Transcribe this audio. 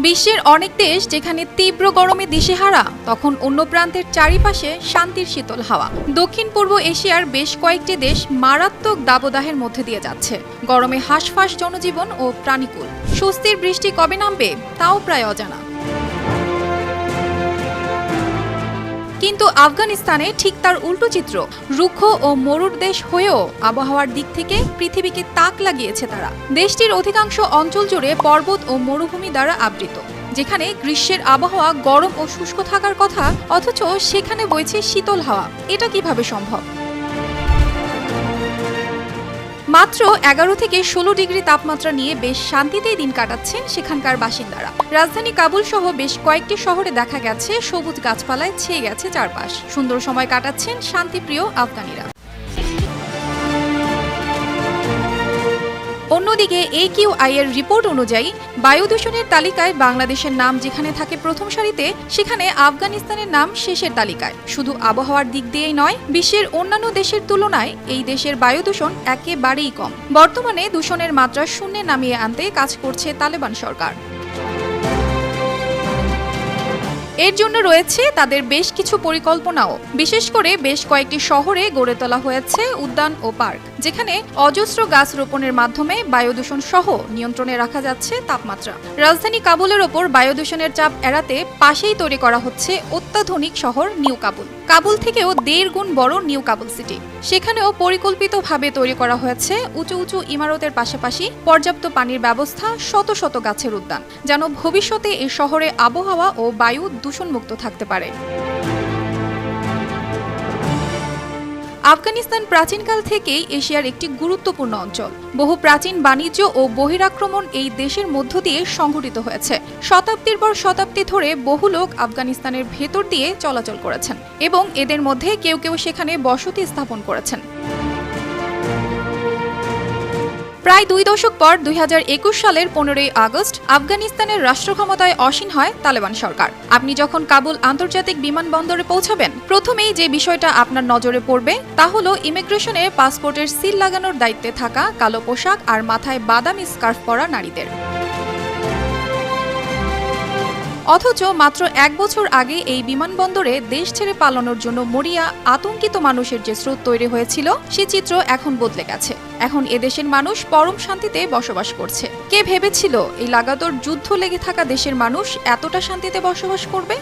বিশ্বের অনেক দেশ যেখানে তীব্র গরমে দিশেহারা, তখন অন্য প্রান্তের চারিপাশে শান্তির শীতল হাওয়া। দক্ষিণ পূর্ব এশিয়ার বেশ কয়েকটি দেশ মারাত্মক দাবদাহের মধ্যে দিয়ে যাচ্ছে। গরমে হাঁসফাঁস জনজীবন ও প্রাণীকুল। স্বস্তির বৃষ্টি কবে নামবে তাও প্রায় অজানা। কিন্তু আফগানিস্তানে ঠিক তার উল্টো চিত্র। রুক্ষ ও মরুর দেশ হয়েও আবহাওয়ার দিক থেকে পৃথিবীকে তাক লাগিয়েছে তারা। দেশটির অধিকাংশ অঞ্চল জুড়ে পর্বত ও মরুভূমি দ্বারা আবৃত, যেখানে গ্রীষ্মের আবহাওয়া গরম ও শুষ্ক থাকার কথা, অথচ সেখানে বইছে শীতল হাওয়া। এটা কিভাবে সম্ভব? মাত্র 11 থেকে 16 ডিগ্রি তাপমাত্রা নিয়ে বেশ শান্তিতেই দিন কাটাচ্ছেন সেখানকার বাসিন্দারা। রাজধানী কাবুল সহ বেশ কয়েকটি শহরে দেখা গেছে সবুজ গাছপালায় ছেয়ে গেছে চারপাশ। সুন্দর সময় কাটাচ্ছেন শান্তিপ্রিয় আফগানিরা। অন্যদিকে AQI এর রিপোর্ট অনুযায়ী বায়ু দূষণের তালিকায় বাংলাদেশের নাম যেখানে থাকে প্রথম সারিতে, সেখানে আফগানিস্তানের নাম শেষের তালিকায়। শুধু আবহাওয়ার দিক দিয়েই নয়, বিশ্বের অন্যান্য দেশের তুলনায় এই দেশের বায়ু দূষণ একেবারেই কম। বর্তমানে দূষণের মাত্রা শূন্যে নামিয়ে আনতে কাজ করছে তালেবান সরকার। এর জন্য রয়েছে তাদের বেশ কিছু পরিকল্পনাও। বিশেষ করে বেশ কয়েকটি শহরে গড়ে তোলা হয়েছে উদ্যান ও পার্ক, যেখানে অজস্র গাছ রোপণের মাধ্যমে বায়ু দূষণ সহ নিয়ন্ত্রণে রাখা যাচ্ছে তাপমাত্রা। রাজধানী কাবুলের ওপর বায়ু দূষণের চাপ এড়াতে পাশেই তৈরি করা হচ্ছে অত্যাধুনিক শহর নিউ কাবুল। কাবুল থেকেও 1.5 গুণ বড় নিউ কাবুল সিটি। সেখানেও পরিকল্পিতভাবে তৈরি করা হয়েছে উঁচু উঁচু ইমারতের পাশাপাশি পর্যাপ্ত পানির ব্যবস্থা, শত শত গাছের উদ্যান, যেন ভবিষ্যতে এই শহরে আবহাওয়া ও বায়ু দূষণমুক্ত থাকতে পারে। আফগানিস্তান প্রাচীনকাল থেকেই এশিয়ার একটি গুরুত্বপূর্ণ অঞ্চল। বহু প্রাচীন বাণিজ্য ও বহিরাক্রমণ এই দেশের মধ্য দিয়ে সংঘটিত হয়েছে। শতাব্দীর পর শতাব্দী ধরে বহু লোক আফগানিস্তানের ভেতর দিয়ে চলাচল করেছেন এবং এদের মধ্যে কেউ কেউ সেখানে বসতি স্থাপন করেছেন। প্রায় 2 দশক পর 2021 সালের 15ই আগস্ট আফগানিস্তানের রাষ্ট্র ক্ষমতায় আসীন হয় তালেবান সরকার। আপনি যখন কাবুল আন্তর্জাতিক বিমানবন্দরে পৌঁছাবেন, প্রথমেই যে বিষয়টা আপনার নজরে পড়বে তা হলো ইমিগ্রেশনে পাসপোর্টের সিল লাগানোর দায়িত্বে থাকা কালো পোশাক আর মাথায় বাদামি স্কার্ফ পরা নারীদের। অথচ মাত্র 1 বছর আগে এই বিমানবন্দরে দেশ ছেড়ে পালানোর জন্য মরিয়া আতঙ্কিত মানুষের যে স্রোত তৈরি হয়েছিল, সে চিত্র এখন বদলে গেছে। এখন এদেশের মানুষ পরম শান্তিতে বসবাস করছে। কে ভেবেছিল এই লাগাতার যুদ্ধ লেগে থাকা দেশের মানুষ এতটা শান্তিতে বসবাস করবে?